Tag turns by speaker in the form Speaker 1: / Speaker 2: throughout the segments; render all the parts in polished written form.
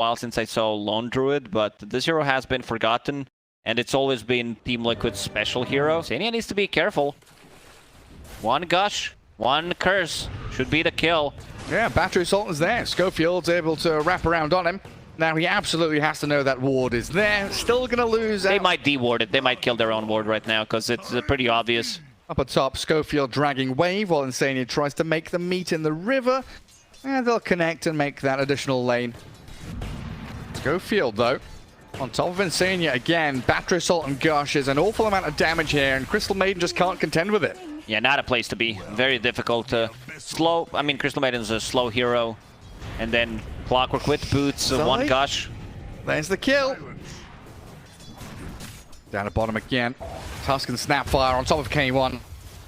Speaker 1: while since I saw Lone Druid, but this hero has been forgotten, and it's always been Team Liquid's special hero. Xenia needs to be careful. One gush, one curse should be the kill.
Speaker 2: Yeah, Battery Assault is there. Schofield's able to wrap around on him. Now he absolutely has to know that ward is there. Still gonna lose out.
Speaker 1: They might de-ward it. They might kill their own ward right now because it's pretty obvious.
Speaker 2: Up atop, Schofield dragging wave while Insania tries to make them meet in the river. And they'll connect and make that additional lane. Schofield, though, on top of Insania again. Battery Assault and Gush is an awful amount of damage here, and Crystal Maiden just can't contend with it.
Speaker 1: Yeah, not a place to be. Very difficult to slow. I mean, Crystal Maiden's a slow hero. And then Clockwork with boots, one gush.
Speaker 2: There's the kill. Down at bottom again. Tusk and Snapfire on top of K1.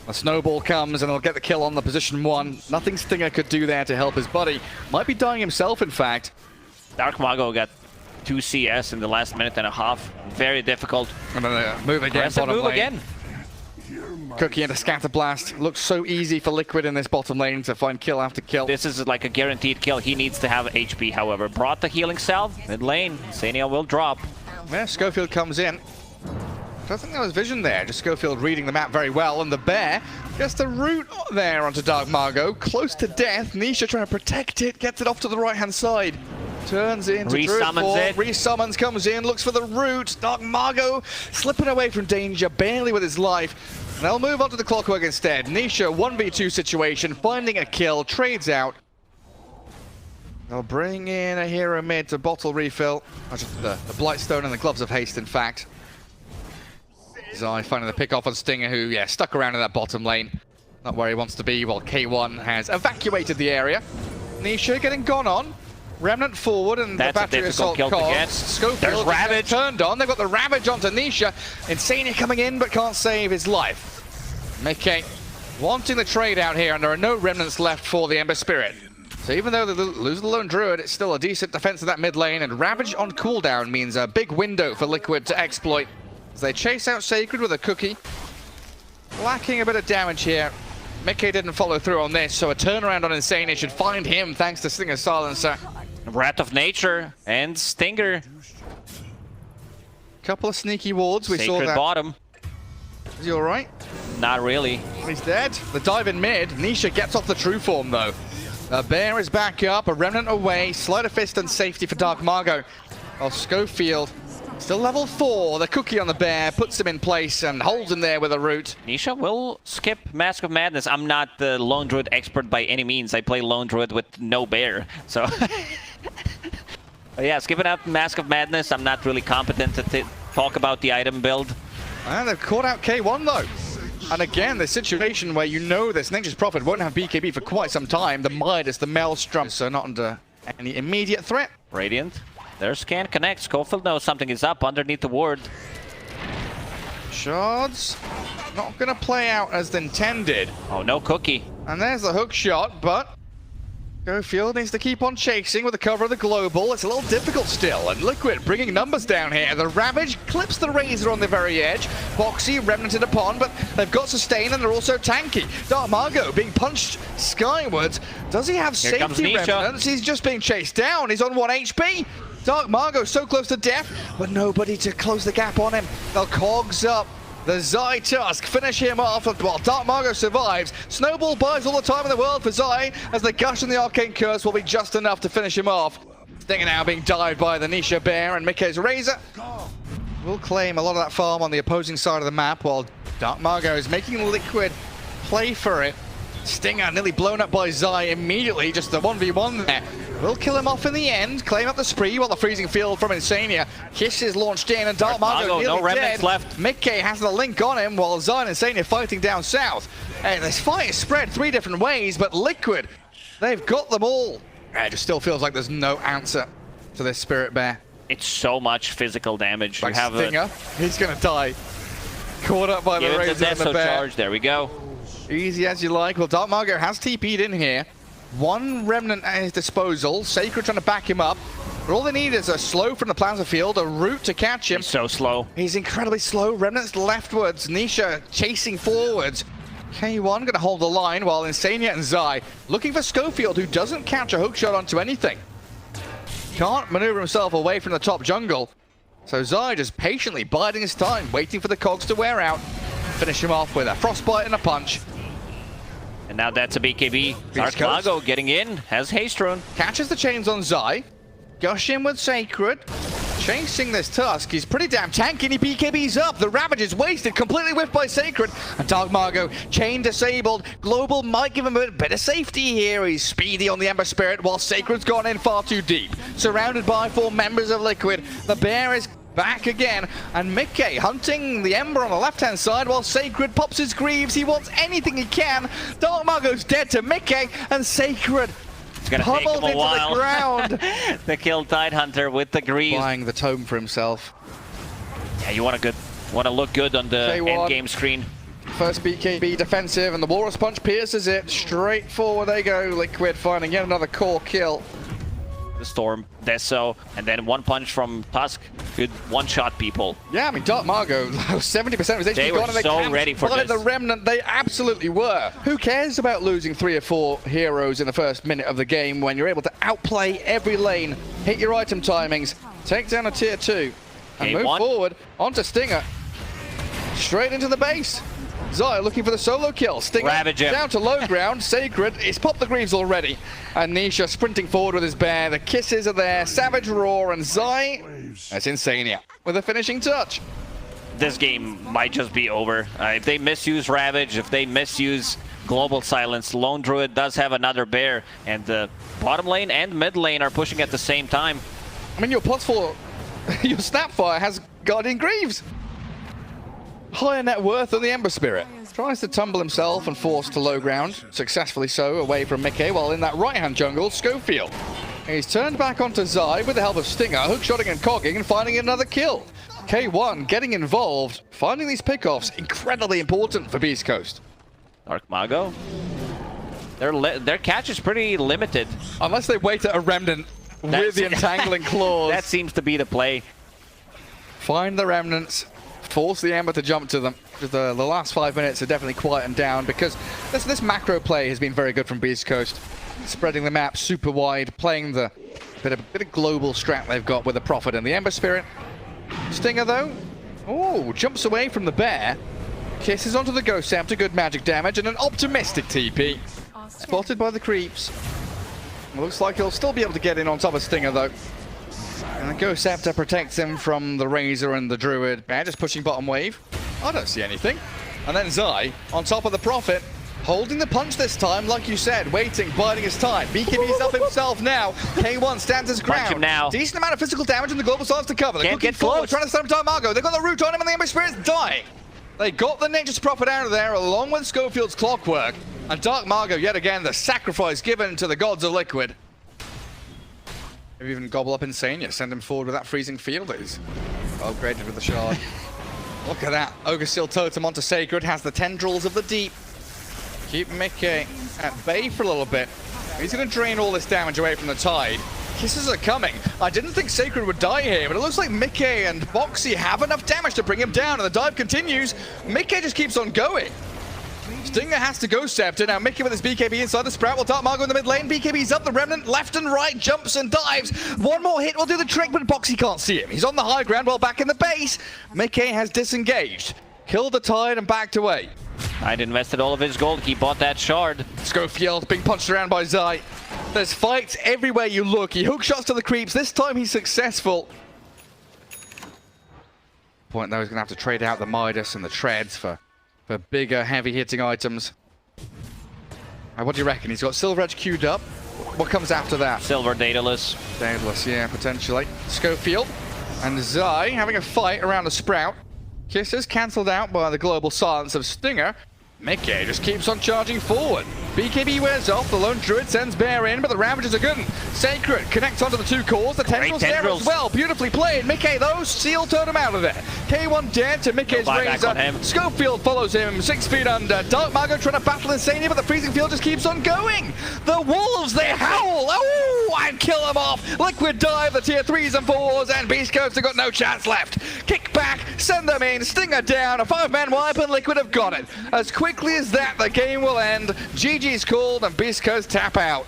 Speaker 2: A snowball comes and he'll get the kill on the position 1. Nothing Stinger could do there to help his buddy. Might be dying himself, in fact.
Speaker 1: Dark Mago got 2 CS in the last minute and a half. Very difficult.
Speaker 2: And then move again. Bottom
Speaker 1: move
Speaker 2: lane.
Speaker 1: Again.
Speaker 2: Cookie into Scatter Blast. Looks so easy for Liquid in this bottom lane to find kill after kill.
Speaker 1: This is like a guaranteed kill. He needs to have HP, however. Brought the healing salve. Mid lane. Xenia will drop.
Speaker 2: Yeah, Schofield comes in. I don't think there was vision there. Just Schofield reading the map very well. And the bear gets the root there onto Dark Margot. Close to death. Nisha trying to protect it. Gets it off to the right-hand side. Turns into
Speaker 1: Resummons it.
Speaker 2: Resummons, comes in, looks for the root. Dark Margot slipping away from danger, barely with his life. And they'll move on to the Clockwork instead. Nisha, 1v2 situation, finding a kill, trades out. They'll bring in a hero mid to bottle refill. Oh, just the Blightstone and the Gloves of Haste, in fact. Zai finding the pick off on Stinger, who, yeah, stuck around in that bottom lane. Not where he wants to be, while K1 has evacuated the area. Nisha getting gone on. Remnant forward, and
Speaker 1: that's
Speaker 2: the Battery Assault cogs. Schofield
Speaker 1: Ravage
Speaker 2: turned on. They've got the Ravage onto Nisha. Insania coming in, but can't save his life. Mickey wanting the trade out here, and there are no Remnants left for the Ember Spirit. So even though they lose the Lone Druid, it's still a decent defense of that mid lane, and Ravage on cooldown means a big window for Liquid to exploit. As they chase out Sacred with a cookie. Lacking a bit of damage here. Mickey didn't follow through on this, so a turnaround on Insania should find him thanks to Stinger's Silencer.
Speaker 1: Wrath of Nature and Stinger.
Speaker 2: Couple of sneaky wards, we saw that.
Speaker 1: Bottom.
Speaker 2: Is he alright?
Speaker 1: Not really.
Speaker 2: He's dead. The dive in mid. Nisha gets off the true form though. The bear is back up, a Remnant away, Sleight of Fist and safety for Dark Margot. While Schofield, still level 4, the cookie on the bear, puts him in place and holds him there with a root.
Speaker 1: Nisha will skip Mask of Madness. I'm not the Lone Druid expert by any means. I play Lone Druid with no bear, so... yeah, skipping out Mask of Madness. I'm not really competent to talk about the item build.
Speaker 2: And they've caught out K1 though. And again, the situation where you know this Nature's Prophet won't have BKB for quite some time. The Midas, the Maelstrom, so not under any immediate threat.
Speaker 1: Radiant. Their scan connects. Schofield knows something is up underneath the ward.
Speaker 2: Shards not going to play out as intended.
Speaker 1: Oh, no cookie.
Speaker 2: And there's the hook shot, but Schofield needs to keep on chasing with the cover of the global. It's a little difficult still, and Liquid bringing numbers down here. The Ravage clips the Razor on the very edge. Boxy remnanted upon, but they've got sustain and they're also tanky. Dark Margot being punched skywards. Does he have safety remnants? He's just being chased down. He's on 1 HP. Dark Margot so close to death, but nobody to close the gap on him. They'll cogs up. The Zai Tusk finish him off while Dark Margot survives. Snowball buys all the time in the world for Zai, as the Gush and the Arcane Curse will be just enough to finish him off. Stinger now being dived by the Nisha Bear, and Mickey's Razor will claim a lot of that farm on the opposing side of the map, while Dark Margot is making Liquid play for it. Stinger nearly blown up by Zai immediately, just the 1v1 there. Will kill him off in the end, claim up the spree while the freezing field from Insania. Kiss is launched in, and Dark Margot nearly
Speaker 1: no remnants
Speaker 2: dead.
Speaker 1: left.
Speaker 2: Mickey has the link on him while Zai and Insania fighting down south. And this fight is spread 3 different ways, but Liquid, they've got them all. It just still feels like there's no answer to this Spirit Bear.
Speaker 1: It's so much physical damage.
Speaker 2: Like
Speaker 1: you have
Speaker 2: Stinger, he's gonna die. Caught up by the Razor and the Bear.
Speaker 1: Charge. There we go.
Speaker 2: Easy as you like. Well, Dark Margot has TP'd in here. 1 Remnant at his disposal. Sacred trying to back him up. But all they need is a slow from the Plaza Field, a route to catch him.
Speaker 1: He's so slow.
Speaker 2: He's incredibly slow. Remnant's leftwards. Nisha chasing forwards. K1 going to hold the line while Insania and Zai looking for Schofield, who doesn't catch a hookshot onto anything. can't maneuver himself away from the top jungle. So Zai just patiently biding his time, waiting for the cogs to wear out. Finish him off with a frostbite and a punch.
Speaker 1: And now that's a BKB. Dark Mago getting in, has haste rune.
Speaker 2: Catches the chains on Zai. Gush in with Sacred. Chasing this Tusk, he's pretty damn tanky and he BKB's up. The Ravage is wasted, completely whiffed by Sacred. And Dark Mago, chain disabled. Global might give him a bit of safety here. He's speedy on the Ember Spirit while Sacred's gone in far too deep. Surrounded by 4 members of Liquid. The bear is back again, and Mickey hunting the Ember on the left-hand side while Sacred pops his Greaves. He wants anything he can. Dark Mago's dead to Mickey, and Sacred pummeled into the ground.
Speaker 1: The kill Tidehunter with the Greaves.
Speaker 2: Buying the tome for himself.
Speaker 1: Yeah, you want to look good on the end game screen.
Speaker 2: First BKB defensive, and the Walrus Punch pierces it. Straight forward they go. Liquid finding yet another core kill.
Speaker 1: The Storm, Deso, and then one punch from Tusk. Good one-shot people.
Speaker 2: Yeah, I mean, Dark Margo, 70% of his HP
Speaker 1: they
Speaker 2: gone,
Speaker 1: were
Speaker 2: and they
Speaker 1: so ready for this.
Speaker 2: The Remnant, they absolutely were. Who cares about losing 3 or 4 heroes in the first minute of the game when you're able to outplay every lane, hit your item timings, take down a tier 2, and move forward onto Stinger. Straight into the base. Zai looking for the solo kill. Stinger down to low ground. Sacred, he's popped the Greaves already. And Nisha sprinting forward with his bear. The kisses are there. Savage Roar, and Zai, that's Insania with a finishing touch.
Speaker 1: This game might just be over. If they misuse Ravage, if they misuse Global Silence, Lone Druid does have another bear. And the bottom lane and mid lane are pushing at the same time.
Speaker 2: I mean, your +4, your Snapfire has Guardian Greaves. Higher net worth than the Ember Spirit. Tries to tumble himself and force to low ground, successfully so, away from Mickey, while in that right-hand jungle, Schofield. He's turned back onto Zai with the help of Stinger, hookshotting and cogging and finding another kill. K1 getting involved, finding these pickoffs incredibly important for Beast Coast.
Speaker 1: Dark Mago, their catch is pretty limited.
Speaker 2: Unless they wait at a Remnant with the entangling claws.
Speaker 1: That seems to be the play.
Speaker 2: Find the Remnants. Force the Ember to jump to them. The last 5 minutes are definitely quietened down because this macro play has been very good from Beast Coast. Spreading the map super wide, playing the bit of global strat they've got with the Prophet and the Ember Spirit. Stinger though, jumps away from the bear, kisses onto the Ghost Scepter, good magic damage, and an optimistic TP. Spotted by the creeps. Looks like he'll still be able to get in on top of Stinger though. And the Ghost Scepter protects him from the Razor and the Druid. Bear just pushing bottom wave. I don't see anything. And then Zai on top of the Prophet, holding the punch this time, like you said, waiting, biding his time. BKB's up himself now. K1 stands his ground.
Speaker 1: Punch him now.
Speaker 2: Decent amount of physical damage and the Global Silence to cover. They're
Speaker 1: Can't get
Speaker 2: forward,
Speaker 1: close.
Speaker 2: trying to stun Dark Mago. They've got the root on him and the Ember Spirit's dying. They got the Nature's Prophet out of there along with Schofield's Clockwork. And Dark Mago, yet again, the sacrifice given to the gods of Liquid. Maybe even gobble up Insania, send him forward with that freezing field. He's upgraded with the shard. Look at that. Ogre Seal Totem onto Sacred, has the Tendrils of the Deep. Keep Mickey at bay for a little bit. He's going to drain all this damage away from the Tide. Kisses are coming. I didn't think Sacred would die here, but it looks like Mickey and Boxy have enough damage to bring him down, and the dive continues. Mickey just keeps on going. Stinger has to Ghost Scepter. Now Mickey with his BKB inside the Sprout will Dark Mago in the mid lane. BKB's up, the Remnant left and right, jumps and dives. One more hit will do the trick, but Boxy can't see him. He's on the high ground while back in the base. Mickey has disengaged. Killed the Tide and backed away.
Speaker 1: Tide invested all of his gold. He bought that shard.
Speaker 2: Schofield being punched around by Zai. There's fights everywhere you look. He hook shots to the creeps. This time he's successful. Point though, he's going to have to trade out the Midas and the Treads for bigger, heavy-hitting items. What do you reckon? He's got Silver Edge queued up. What comes after that?
Speaker 1: Silver Daedalus.
Speaker 2: Daedalus, yeah, potentially. Schofield and Zai having a fight around the Sprout. Kisses cancelled out by the Global Silence of Stinger. Mickey just keeps on charging forward. BKB wears off, the Lone Druid sends Bear in, but the Ravages are good. Sacred connects onto the 2 cores, the Tendrils there as well. Beautifully played. Mickey, though, Seal turned him out of there. K1 dead to Mickey's Razor. Schofield follows him 6 feet under. Dark Mago trying to battle Insania, but the freezing field just keeps on going. The Wolves, they howl. Oh, and kill them off. Liquid dive the tier 3s and 4s, and Beast Coast have got no chance left. Kick back, send them in, Stinger down, a 5-man wipe, and Liquid have got it. As quickly as that, the game will end. GG's called, and Beast Coast tap out.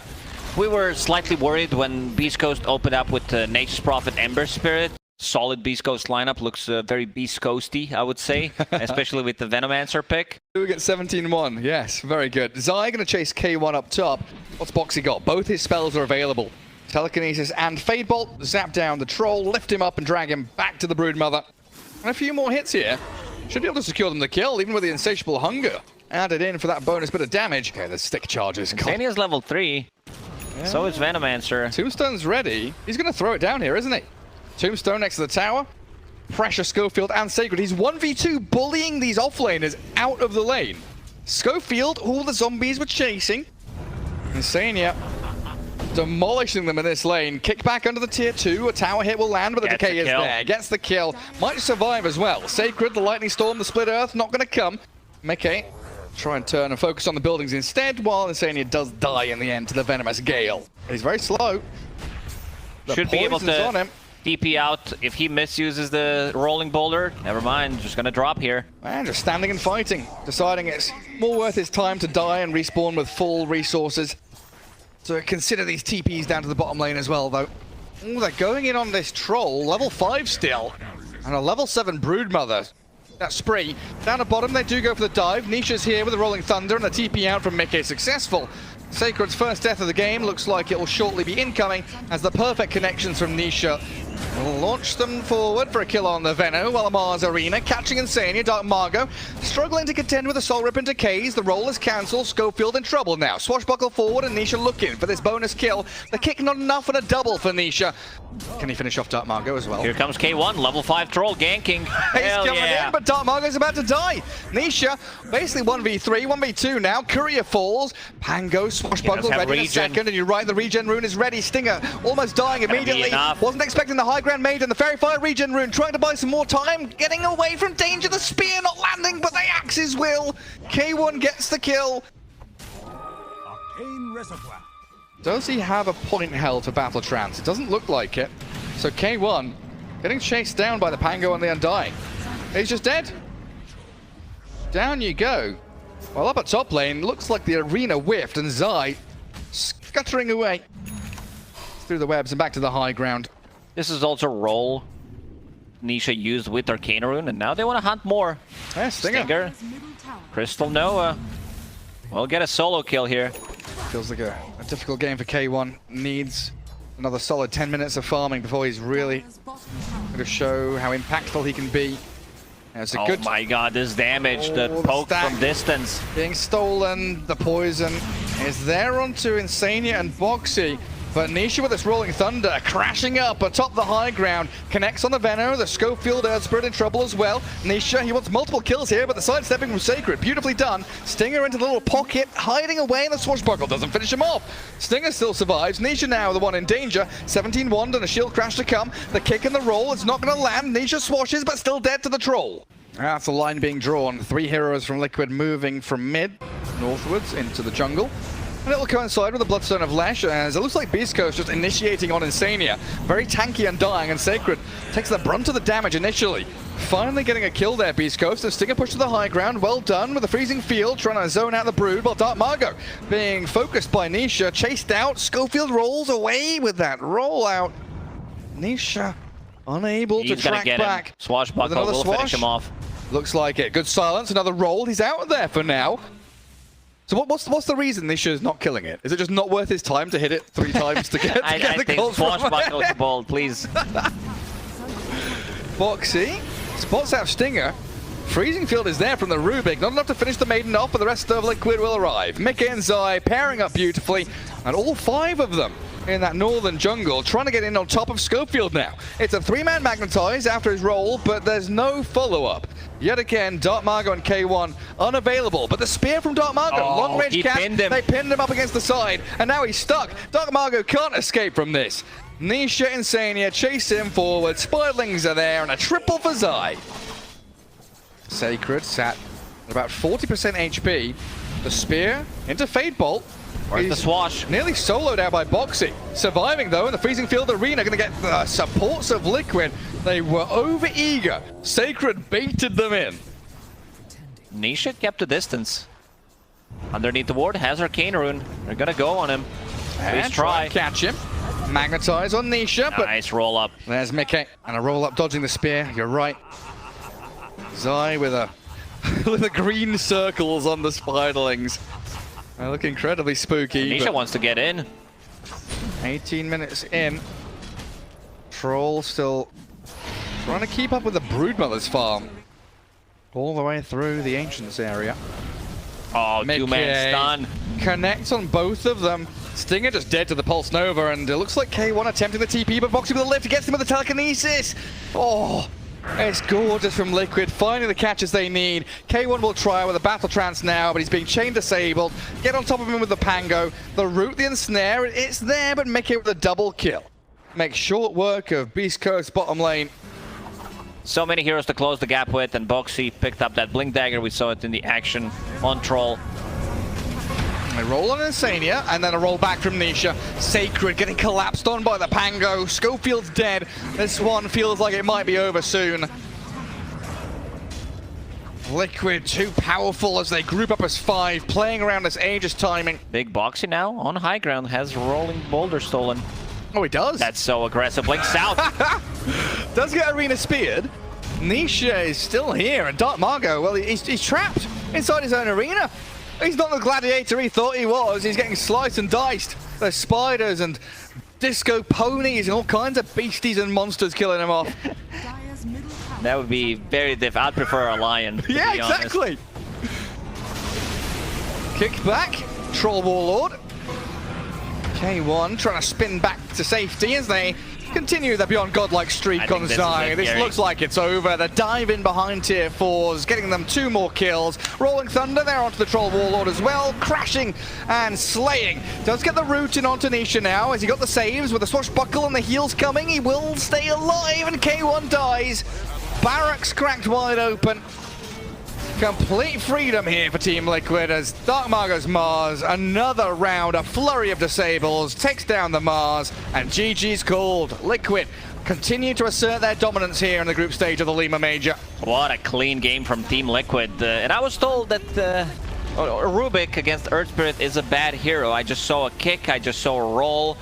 Speaker 1: We were slightly worried when Beast Coast opened up with Nature's Prophet Ember Spirit. Solid Beast Coast lineup, looks very Beast Coasty, I would say, especially with the Venomancer pick.
Speaker 2: We get 17-1, yes, very good. Zai gonna chase K1 up top. What's Boxy got? Both his spells are available. Telekinesis and Fade Bolt, zap down the Troll, lift him up and drag him back to the Broodmother. And a few more hits here. Should be able to secure them the kill, even with the Insatiable Hunger added in for that bonus bit of damage. Okay, the stick charges.
Speaker 1: Xenia's level 3, yeah. So is Venomancer.
Speaker 2: Tombstone's ready. He's gonna throw it down here, isn't he? Tombstone next to the tower. Pressure Schofield and Sacred. He's 1v2 bullying these offlaners out of the lane. Schofield, all the zombies were chasing. Insania demolishing them in this lane. Kick back under the tier 2. A tower hit will land, but the decay is there. Gets the kill. Might survive as well. Sacred, the Lightning Storm, the Split Earth, not going to come. Mickey, try and turn and focus on the buildings instead, while Insania does die in the end to the Venomous Gale. He's very slow.
Speaker 1: Should be able to on him. TP out if he misuses the rolling boulder. Never mind, just gonna drop here.
Speaker 2: And just standing and fighting, deciding it's more worth his time to die and respawn with full resources. So consider these TPs down to the bottom lane as well, though. Ooh, they're going in on this Troll, level 5 still, and a level 7 Broodmother. That spree. Down at bottom, they do go for the dive. Nisha's here with the Rolling Thunder and the TP out from Mickey successful. Sacred's first death of the game looks like it will shortly be incoming as the perfect connections from Nisha will launch them forward for a kill on the Veno, while Mars Arena catching Insania. Dark Margot struggling to contend with the Soul Rip and Decays. The roll is cancelled. Schofield in trouble now. Swashbuckle forward and Nisha looking for this bonus kill. The kick not enough and a double for Nisha. Can he finish off Dark Margot as well?
Speaker 1: Here comes K1, level 5 Troll ganking.
Speaker 2: He's coming in, but Dark Margot's about to die. Nisha basically 1v3, 1v2 now. Courier falls. Pango, Swashbuckle ready in a second, and you're right, the regen rune is ready. Stinger almost dying immediately. Wasn't expecting the high ground maiden. The Fairy Fire regen rune trying to buy some more time. Getting away from danger. The spear not landing, but the axes will. K1 gets the kill. Does he have a point held for Battle Trance? It doesn't look like it. So K1 getting chased down by the Pango and the Undying. He's just dead. Down you go. Well, up at top lane, looks like the arena whiffed and Zai scuttering away through the webs and back to the high ground.
Speaker 1: This is also roll Nisha used with Arcana Rune, and now they want to hunt more.
Speaker 2: Yeah, Stinger.
Speaker 1: Crystal Noah. We'll get a solo kill here.
Speaker 2: Feels like a difficult game for K1. Needs another solid 10 minutes of farming before he's really going to show how impactful he can be. It's a
Speaker 1: oh
Speaker 2: good
Speaker 1: my god, this damage, the poke from distance.
Speaker 2: Being stolen, the poison is there onto Insania and Boxy. But Nisha with this Rolling Thunder crashing up atop the high ground. Connects on the Veno, the Schofield Earth Spirit in trouble as well. Nisha, he wants multiple kills here, but the sidestepping from Sacred, beautifully done. Stinger into the little pocket, hiding away, and the Swashbuckle doesn't finish him off. Stinger still survives. Nisha now the one in danger. 17 wand and a shield crash to come. The kick and the roll is not going to land. Nisha swashes, but still dead to the Troll. That's the line being drawn. 3 heroes from Liquid moving from mid northwards into the jungle. And it'll coincide with the Bloodstone of Lesh, as it looks like Beast Coast just initiating on Insania. Very tanky and dying, and Sacred takes the brunt of the damage initially. Finally getting a kill there, Beast Coast, and Stinger pushed to the high ground. Well done with the freezing field, trying to zone out the Brood, while Dark Margot being focused by Nisha, chased out. Schofield rolls away with that rollout. Nisha unable to track back.
Speaker 1: Swashbuckle will finish him off.
Speaker 2: Looks like it. Good silence, another roll. He's out there for now. So what's the reason Nisha is not killing it? Is it just not worth his time to hit it 3 times to get, the gold?
Speaker 1: Swashbuckle the ball, please.
Speaker 2: Boxy spots out Stinger. Freezing Field is there from the Rubik. Not enough to finish the maiden off, but the rest of Liquid will arrive. Mickey and Zai pairing up beautifully, and all 5 of them in that northern jungle trying to get in on top of Schofield now. It's a 3-man magnetize after his roll, but there's no follow-up. Yet again, Dark Margot and K1 unavailable, but the spear from Dark Margot, long range cast, they pinned him up against the side, and now he's stuck. Dark Margot can't escape from this. Nisha Insania chase him forward, Spidlings are there, and a triple for Zai. Sacred sat at about 40% HP. The spear into Fade Bolt.
Speaker 1: Where's the swash?
Speaker 2: Nearly soloed out by Boxy. Surviving though in the Freezing Field Arena, going to get the supports of Liquid. They were over eager. Sacred baited them in.
Speaker 1: Nisha kept a distance. Underneath the ward has Arcane Rune. They're going to go on him. Please try.
Speaker 2: Catch him. Magnetize on Nisha, but
Speaker 1: nice roll up.
Speaker 2: there's Mickey, and a roll up dodging the spear. You're right. Zai with a with the green circles on the spiderlings. They look incredibly spooky.
Speaker 1: Nisha wants to get in.
Speaker 2: 18 minutes in. Troll still trying to keep up with the Broodmother's farm. All the way through the Ancients area.
Speaker 1: Oh, two-man stun.
Speaker 2: Connects on both of them. Stinger just dead to the Pulse Nova, and it looks like K1 attempting the TP, but Boxy with a lift gets him with the telekinesis. Oh, it's gorgeous from Liquid, finding the catches they need. K1 will try with a Battle Trance now, but he's being chain disabled. Get on top of him with the Pango. The root, the ensnare, it's there, but Mickey with a double kill. Makes short work of Beast Coast bottom lane.
Speaker 1: So many heroes to close the gap with, and Boxy picked up that Blink Dagger. We saw it in the action on Troll.
Speaker 2: They roll on Insania, and then a roll back from Nisha. Sacred getting collapsed on by the Pango. Schofield's dead. This one feels like it might be over soon. Liquid too powerful as they group up as 5, playing around this Aegis timing.
Speaker 1: Big Boxy now on high ground has rolling boulder stolen.
Speaker 2: Oh, he does?
Speaker 1: That's so aggressive. Blink south.
Speaker 2: Does get Arena speared. Nisha is still here, and Dark Margo, well, he's trapped inside his own arena. He's not the gladiator he thought he was. He's getting sliced and diced. There's spiders and disco ponies and all kinds of beasties and monsters killing him off.
Speaker 1: That would be very diff. I'd prefer a lion.
Speaker 2: Yeah, exactly. Kicked back. Troll Warlord. K1 trying to spin back to safety as they continue their beyond godlike streak on Zai. This looks like it's over. The dive in behind tier 4s, getting them 2 more kills. Rolling Thunder there onto the Troll Warlord as well, crashing and slaying. Does get the root in onto Nisha now as he got the saves with the swashbuckle and the heals coming. He will stay alive, and K1 dies. Barracks cracked wide open. Complete freedom here for Team Liquid as Dark Margo's Mars, another round, a flurry of disables, takes down the Mars, and GG's called. Liquid continue to assert their dominance here in the group stage of the Lima Major.
Speaker 1: What a clean game from Team Liquid. And I was told that Rubik against Earth Spirit is a bad hero. I just saw a kick, I just saw a roll.